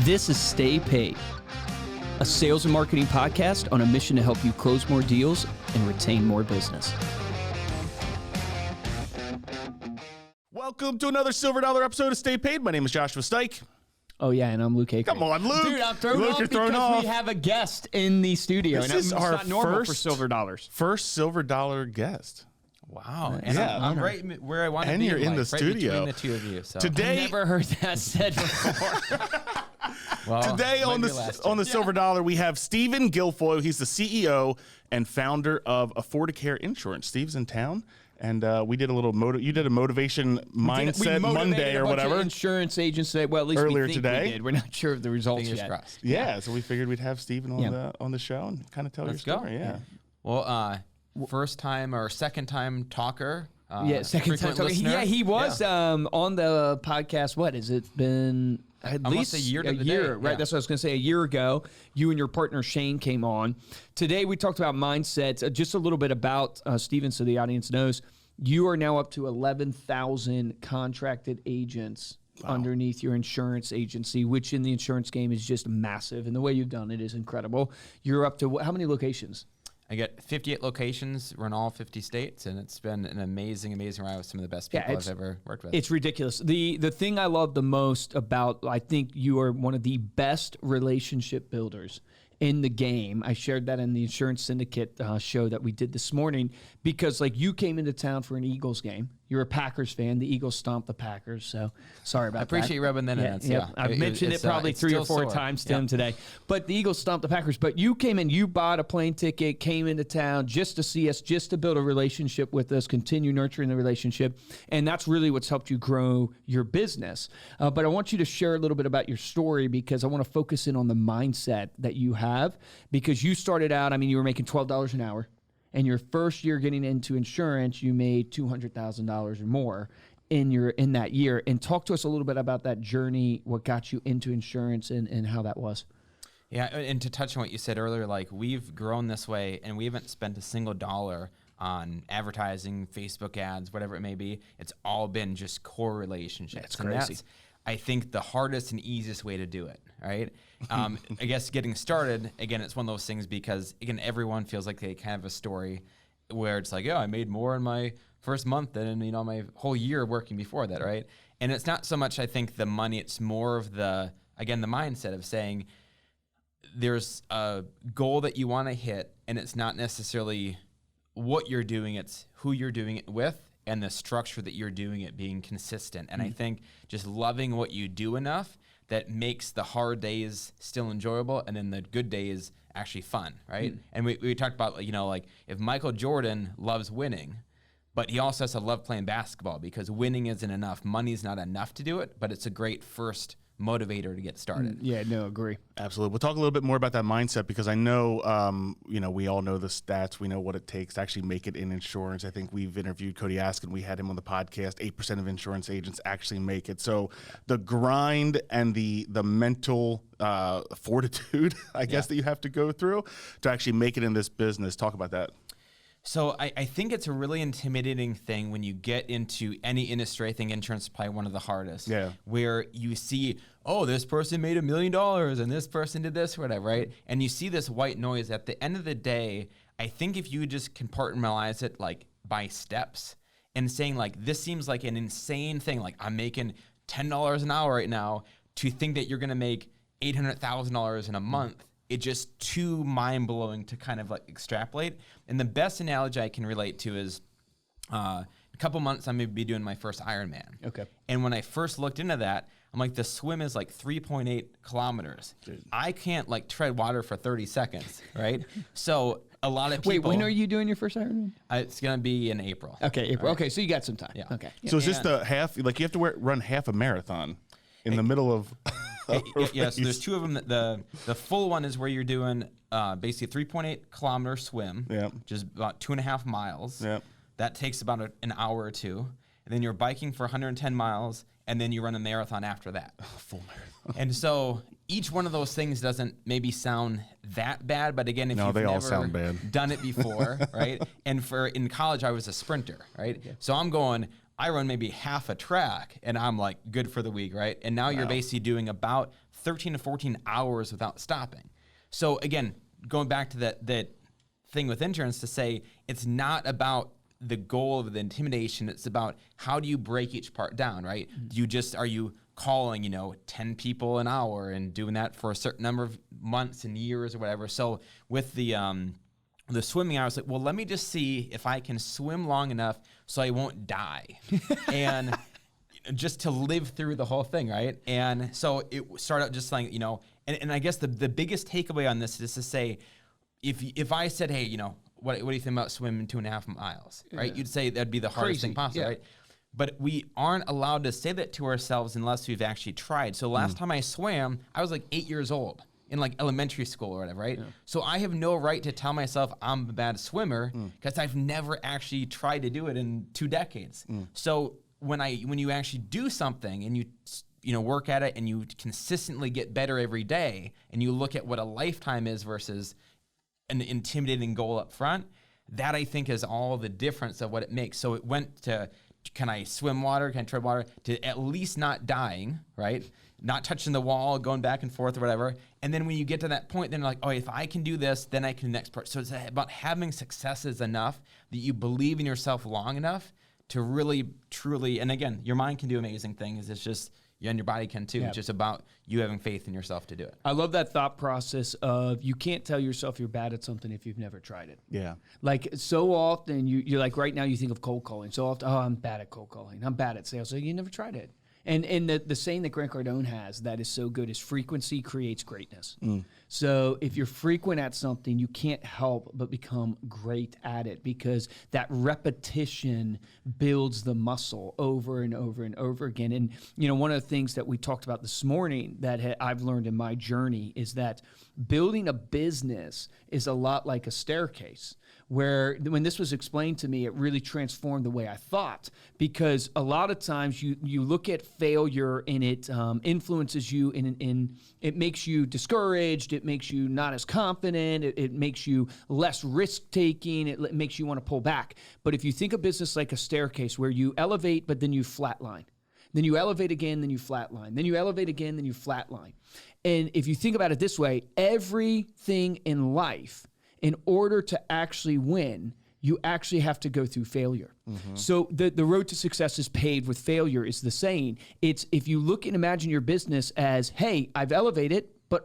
This is Stay Paid, a sales and marketing podcast on a mission to help you close more deals and retain more business. Welcome to another Silver Dollar episode of Stay Paid. My name is Joshua Stike. Oh, yeah, and I'm Luke Haker. Come on, Luke. Dude, I'm thrown Luke, off you're thrown because off. we have a guest in the studio. This and is it's our not normal for first Silver Dollars. First Silver Dollar guest. Wow. And Yeah. I'm right where I want to And be. you're in the right studio. between the two of you. So. Today, I've never heard that said before. Well, today on the Silver Dollar, we have Steven Guilfoile. He's the CEO and founder of AffordaCare Insurance. Steve's in town, and we did a little you did a motivation mindset Monday or whatever. Insurance agents today. Well, at least Earlier we think today. we did. We're not sure of the results Fingers yet. crossed. Yeah, so we figured we'd have Steven on the show and kind of tell Let's your go. story. Yeah. Well, first time or second time talker. Second time talking. Listener. Yeah, he was on the podcast. What has it been? At Almost least a year to the year, day. right? Yeah. That's what I was going to say. A year ago, you and your partner Shane came on. Today, we talked about mindsets. Just a little bit about Steven, so the audience knows. You are now up to 11,000 contracted agents underneath your insurance agency, which in the insurance game is just massive. And the way you've done it is incredible. You're up to how many locations? I got 58 locations. We're in all 50 states, and it's been an amazing ride with some of the best people I've ever worked with. It's ridiculous. The thing I love the most about, I think you are one of the best relationship builders in the game. I shared that in the Insurance Syndicate show that we did this morning because, like, you came into town for an Eagles game. You're a Packers fan. The Eagles stomped the Packers, so sorry about that. I appreciate you rubbing that in. Yeah. I've mentioned it probably 3 or 4 times to him today. But the Eagles stomped the Packers. But you came in, you bought a plane ticket, came into town just to see us, just to build a relationship with us, continue nurturing the relationship. And that's really what's helped you grow your business. But I want you to share a little bit about your story because I want to focus in on the mindset that you have because you started out, you were making $12 an hour. And your first year getting into insurance, you made $200,000 or more in that year. And talk to us a little bit about that journey, what got you into insurance and how that was. Yeah, and to touch on what you said earlier, like we've grown this way and we haven't spent a single dollar on advertising, Facebook ads, whatever it may be. It's all been just core relationships. That's crazy. And that's, I think, the hardest and easiest way to do it, right? I guess getting started, again, it's one of those things because, again, everyone feels like they kind of have a story where it's like, I made more in my first month than in, my whole year working before that, right? And it's not so much, I think, the money, it's more of the mindset of saying there's a goal that you want to hit, and it's not necessarily what you're doing, it's who you're doing it with, and the structure that you're doing it being consistent. And I think just loving what you do enough that makes the hard days still enjoyable and then the good days actually fun, right? And we talked about, like if Michael Jordan loves winning, but he also has to love playing basketball because winning isn't enough. Money's not enough to do it, but it's a great first motivator to get started. Yeah, no, agree. Absolutely. We'll talk a little bit more about that mindset because I know, we all know the stats. We know what it takes to actually make it in insurance. I think we've interviewed Cody Askin. We had him on the podcast. 8% of insurance agents actually make it. So the grind and the mental fortitude, I guess, that you have to go through to actually make it in this business. Talk about that. So I think it's a really intimidating thing when you get into any industry. I think insurance is probably one of the hardest. Yeah. Where you see, this person made $1 million and this person did this or whatever, right? And you see this white noise. At the end of the day, I think if you just compartmentalize it like by steps and saying like, this seems like an insane thing. Like I'm making $10 an hour right now to think that you're going to make $800,000 in a month. It's just too mind-blowing to kind of like extrapolate. And the best analogy I can relate to is a couple months I'm going to be doing my first Ironman. Okay. And when I first looked into that, I'm like, the swim is like 3.8 kilometers. Dude. I can't like tread water for 30 seconds, right? So a lot of people... Wait, when are you doing your first Ironman? It's going to be in April. Okay, April. Right? Okay, so you got some time. Yeah. Okay. So is this the half, like you have to run half a marathon in the middle of... Yeah, so there's two of them. The full one is where you're doing basically a 3.8 kilometer swim, which is about 2.5 miles. Yep. That takes about an hour or two. And then you're biking for 110 miles, and then you run a marathon after that. Full marathon. And so each one of those things doesn't maybe sound that bad, but again, if you've they all never sound bad. done it before, right? And in college, I was a sprinter, right? Okay. So I'm going, I run maybe half a track and I'm like good for the week, right? And now you're basically doing about 13 to 14 hours without stopping. So again, going back to that thing with insurance to say it's not about the goal of the intimidation. It's about how do you break each part down, right? Are you calling, 10 people an hour and doing that for a certain number of months and years or whatever? So with the swimming, I was like, well, let me just see if I can swim long enough so I won't die. And just to live through the whole thing, right? And so it started out just like, and I guess the biggest takeaway on this is to say, if I said, hey, what do you think about swimming 2.5 miles, right? You'd say that'd be the hardest thing possible, right? But we aren't allowed to say that to ourselves unless we've actually tried. So last time I swam, I was like 8 years old in like elementary school or whatever, right? Yeah. So I have no right to tell myself I'm a bad swimmer because I've never actually tried to do it in 2 decades. So when you actually do something and you work at it and you consistently get better every day and you look at what a lifetime is versus an intimidating goal up front, that I think is all the difference of what it makes. So it went to, can I swim water? Can I tread water? To at least not dying, right? Not touching the wall, going back and forth or whatever. And then when you get to that point, then you're like, oh, if I can do this, then I can do the next part. So it's about having successes enough that you believe in yourself long enough to really, truly, and again, your mind can do amazing things. It's just, and your body can too. Yeah. It's just about you having faith in yourself to do it. I love that thought process of you can't tell yourself you're bad at something if you've never tried it. Yeah. Like so often you're like right now you think of cold calling. So often, oh, I'm bad at cold calling. I'm bad at sales. So you never tried it. And the saying that Grant Cardone has that is so good is frequency creates greatness. So if you're frequent at something, you can't help but become great at it because that repetition builds the muscle over and over and over again. And, one of the things that we talked about this morning that I've learned in my journey is that building a business is a lot like a staircase. Where when this was explained to me, it really transformed the way I thought. Because a lot of times you look at failure and it influences you and it makes you discouraged. It makes you not as confident. It makes you less risk-taking. It makes you want to pull back. But if you think of business like a staircase where you elevate, but then you flatline. Then you elevate again, then you flatline. Then you elevate again, then you flatline. And if you think about it this way, everything in life, in order to actually win, you actually have to go through failure. So the road to success is paved with failure is the saying. It's if you look and imagine your business as, hey, I've elevated, but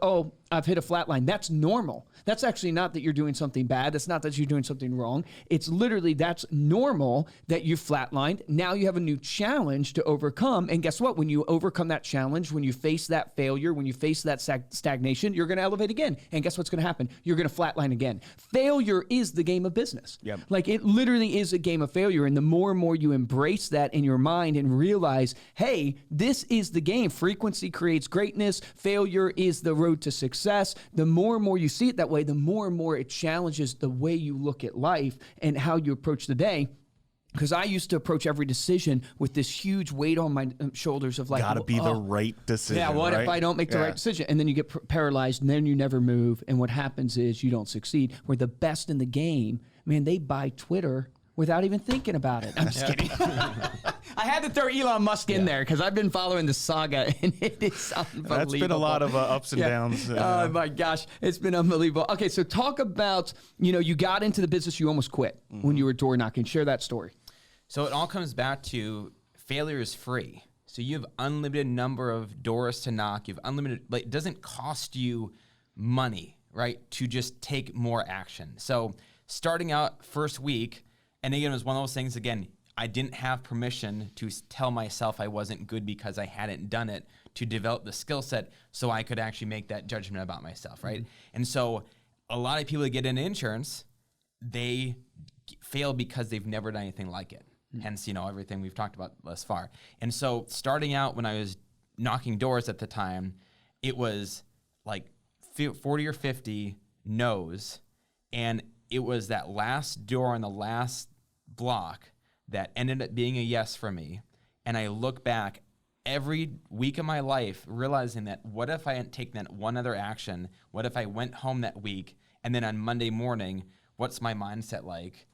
I've hit a flat line. That's normal. That's actually not that you're doing something bad. That's not that you're doing something wrong. It's literally that's normal that you flatlined. Now you have a new challenge to overcome. And guess what? When you overcome that challenge, when you face that failure, when you face that stagnation, you're going to elevate again. And guess what's going to happen? You're going to flatline again. Failure is the game of business. Yep. Like it literally is a game of failure. And the more and more you embrace that in your mind and realize, hey, this is the game. Frequency creates greatness. Failure is the road to success. The more and more you see it that way, the more and more it challenges the way you look at life and how you approach the day. Because I used to approach every decision with this huge weight on my shoulders of like, gotta be the right decision. Yeah, what right? if I don't make the right decision? And then you get paralyzed and then you never move. And what happens is you don't succeed. We're the best in the game. Man, they buy Twitter without even thinking about it. I'm just kidding. I had to throw Elon Musk in there because I've been following the saga, and it is unbelievable. That's been a lot of ups and downs. Oh, my gosh. It's been unbelievable. Okay, so talk about, you got into the business, you almost quit when you were door knocking. Share that story. So it all comes back to failure is free. So you have unlimited number of doors to knock. You have unlimited, it doesn't cost you money, right, to just take more action. So starting out first week, and again, it was one of those things, again, I didn't have permission to tell myself I wasn't good because I hadn't done it to develop the skill set so I could actually make that judgment about myself, right? And so a lot of people that get into insurance, they fail because they've never done anything like it. Hence, everything we've talked about thus far. And so starting out when I was knocking doors at the time, it was like 40 or 50 no's, and it was that last door on the last block that ended up being a yes for me. And I look back every week of my life realizing that what if I hadn't taken that one other action? What if I went home that week and then on Monday morning, what's my mindset like?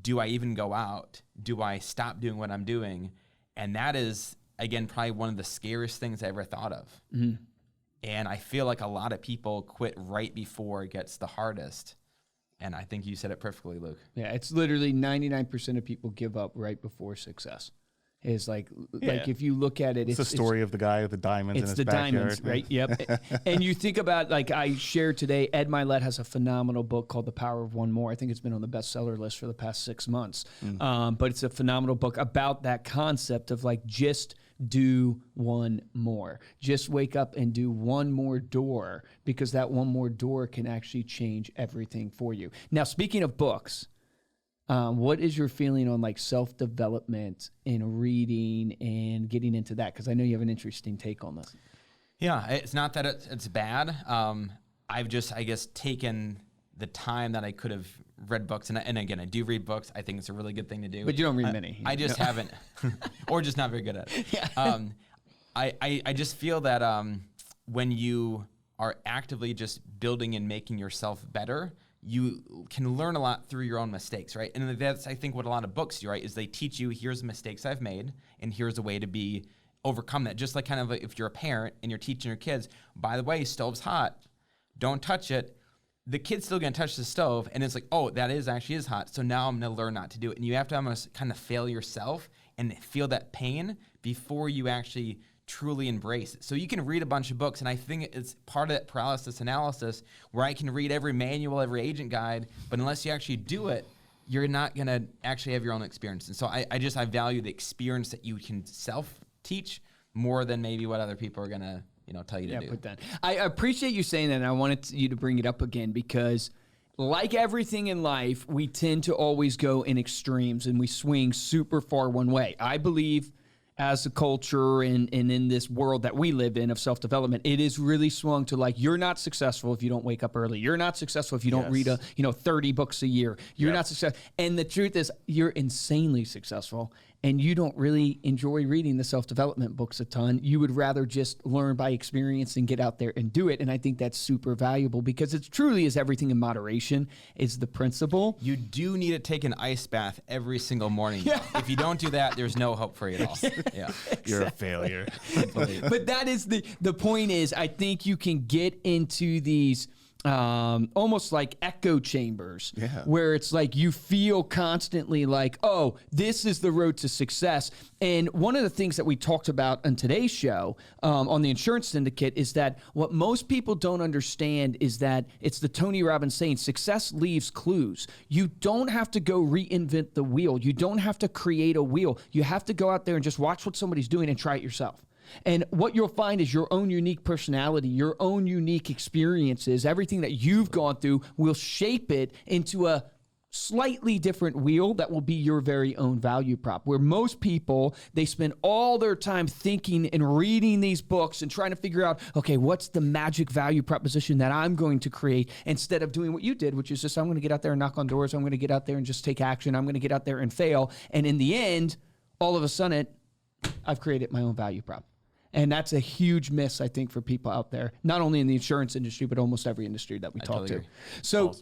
Do I even go out? Do I stop doing what I'm doing? And that is, again, probably one of the scariest things I ever thought of. And I feel like a lot of people quit right before it gets the hardest. And I think you said it perfectly, Luke. Yeah, it's literally 99% of people give up right before success. Is like if you look at it, it's the story of the guy with the diamonds in his backyard. Diamonds, right? Yep. And you think about, like I shared today, Ed Milet has a phenomenal book called The Power of One More. I think it's been on the bestseller list for the past 6 months. But it's a phenomenal book about that concept of like just do one more. Just wake up and do one more door, because that one more door can actually change everything for you. Now, speaking of books, what is your feeling on like self-development and reading and getting into that? Because I know you have an interesting take on this. Yeah, it's not that it's bad. I've just, I guess, taken the time that I could have read books. And again, I do read books. I think it's a really good thing to do. But you don't read many. I just haven't, or just not very good at it. Yeah. I just feel that when you are actively just building and making yourself better, you can learn a lot through your own mistakes, right? And that's, I think, what a lot of books do, right? Is they teach you, here's the mistakes I've made, and here's a way to overcome that. Just like kind of like if you're a parent and you're teaching your kids, by the way, stove's hot, don't touch it. The kid's still gonna touch the stove, and it's like, oh, that actually is hot. So now I'm gonna learn not to do it. And you have to almost kind of fail yourself and feel that pain before you actually truly embrace it. So you can read a bunch of books, and I think it's part of that paralysis analysis where I can read every manual, every agent guide, but unless you actually do it, you're not going to actually have your own experience. And so I value the experience that you can self-teach more than maybe what other people are going to tell you to do. Put that. I appreciate you saying that, and I wanted you to bring it up again because like everything in life, we tend to always go in extremes, and we swing super far one way. I believe as a culture and in this world that we live in of self-development, it is really swung to like, you're not successful if you don't wake up early. You're not successful if you don't read 30 books a year. You're not successful. And the truth is, you're insanely successful, and you don't really enjoy reading the self-development books a ton. You would rather just learn by experience and get out there and do it. And I think that's super valuable because it truly is everything in moderation is the principle. You do need to take an ice bath every single morning. Yeah. If you don't do that, there's no hope for you at all. Yeah. You're a failure. But that is the point is, I think you can get into these almost like echo chambers where it's like you feel constantly like, oh, this is the road to success. And one of the things that we talked about on today's show on the Insurance Syndicate is that what most people don't understand is that it's the Tony Robbins saying, success leaves clues. You don't have to go reinvent the wheel. You don't have to create a wheel. You have to go out there and just watch what somebody's doing and try it yourself. And what you'll find is your own unique personality, your own unique experiences, everything that you've gone through will shape it into a slightly different wheel that will be your very own value prop. Where most people, they spend all their time thinking and reading these books and trying to figure out, okay, what's the magic value proposition that I'm going to create, instead of doing what you did, which is just, I'm going to get out there and knock on doors. I'm going to get out there and just take action. I'm going to get out there and fail. And in the end, all of a sudden, I've created my own value prop. And that's a huge miss, I think, for people out there, not only in the insurance industry, but almost every industry that we talk to. So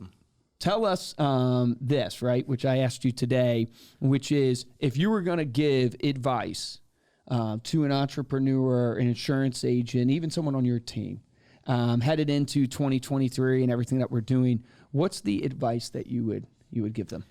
tell us this, right, which I asked you today, which is if you were going to give advice to an entrepreneur, an insurance agent, even someone on your team, headed into 2023 and everything that we're doing, what's the advice that you would give them?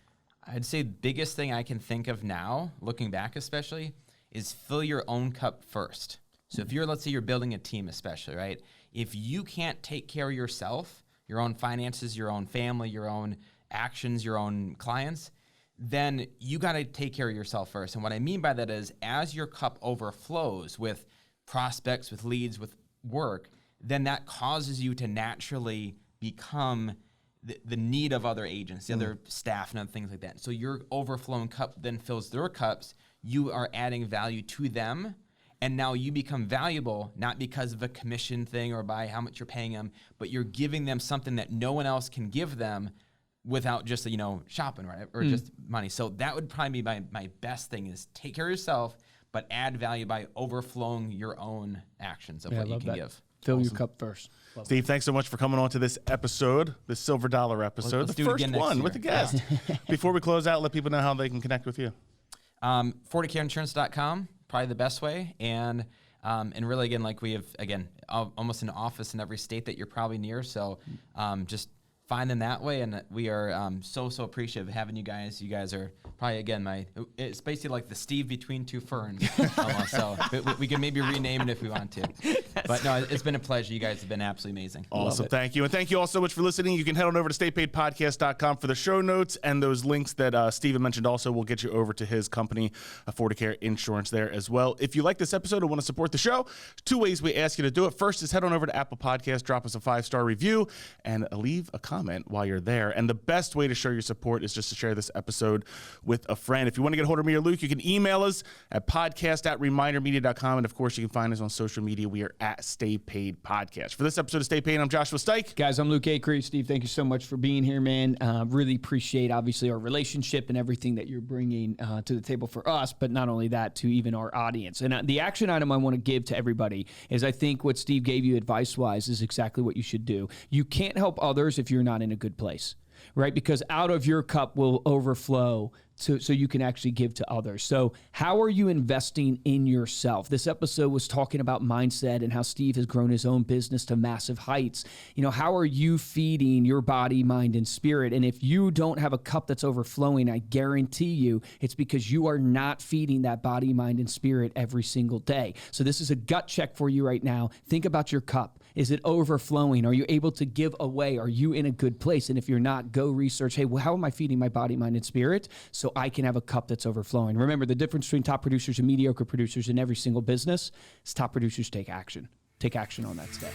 I'd say the biggest thing I can think of now, looking back especially, is fill your own cup first. So if let's say you're building a team especially, right? If you can't take care of yourself, your own finances, your own family, your own actions, your own clients, then you got to take care of yourself first. And what I mean by that is as your cup overflows with prospects, with leads, with work, then that causes you to naturally become the need of other agents, the other staff and other things like that. So your overflowing cup then fills their cups. You are adding value to them. And now you become valuable, not because of a commission thing or by how much you're paying them, but you're giving them something that no one else can give them without just, shopping, right? Or just money. So that would probably be my best thing is take care of yourself, but add value by overflowing your own actions of what you can give. Fill your cup first. Steve, thanks so much for coming on to this episode, the Silver Dollar episode, let's the first one with the guest. Before we close out, let people know how they can connect with you. AffordaCareInsurance.com. probably the best way. And really, again, like we have, again, almost an office in every state that you're probably near. So just find them that way. And we are so appreciative of having you guys. You guys are probably, again, it's basically like the Steve between two ferns. Almost. So we can maybe rename it if we want to. But no, it's been a pleasure. You guys have been absolutely amazing. Awesome. Thank you. And thank you all so much for listening. You can head on over to staypaidpodcast.com for the show notes, and those links that Steven mentioned also will get you over to his company, AffordaCare Insurance, there as well. If you like this episode and want to support the show, 2 ways we ask you to do it. First is head on over to Apple Podcasts, drop us a 5-star review, and leave a comment while you're there. And the best way to show your support is just to share this episode with a friend. If you want to get a hold of me or Luke, you can email us at podcast@remindermedia.com. And of course, you can find us on social media. We are at Stay Paid Podcast. For this episode of Stay Paid, I'm Joshua Stike. Guys, I'm Luke Acree. Steve, thank you so much for being here, man. Really appreciate, obviously, our relationship and everything that you're bringing to the table for us, but not only that, to even our audience. And the action item I want to give to everybody is I think what Steve gave you advice-wise is exactly what you should do. You can't help others if you're not in a good place, right? Because out of your cup will overflow so you can actually give to others. So how are you investing in yourself? This episode was talking about mindset and how Steve has grown his own business to massive heights. You know, how are you feeding your body, mind, and spirit? And if you don't have a cup that's overflowing, I guarantee you it's because you are not feeding that body, mind, and spirit every single day. So this is a gut check for you right now. Think about your cup. Is it overflowing? Are you able to give away? Are you in a good place? And if you're not, go research, hey, well, how am I feeding my body, mind, and spirit so I can have a cup that's overflowing? Remember, the difference between top producers and mediocre producers in every single business is top producers take action. Take action on that today.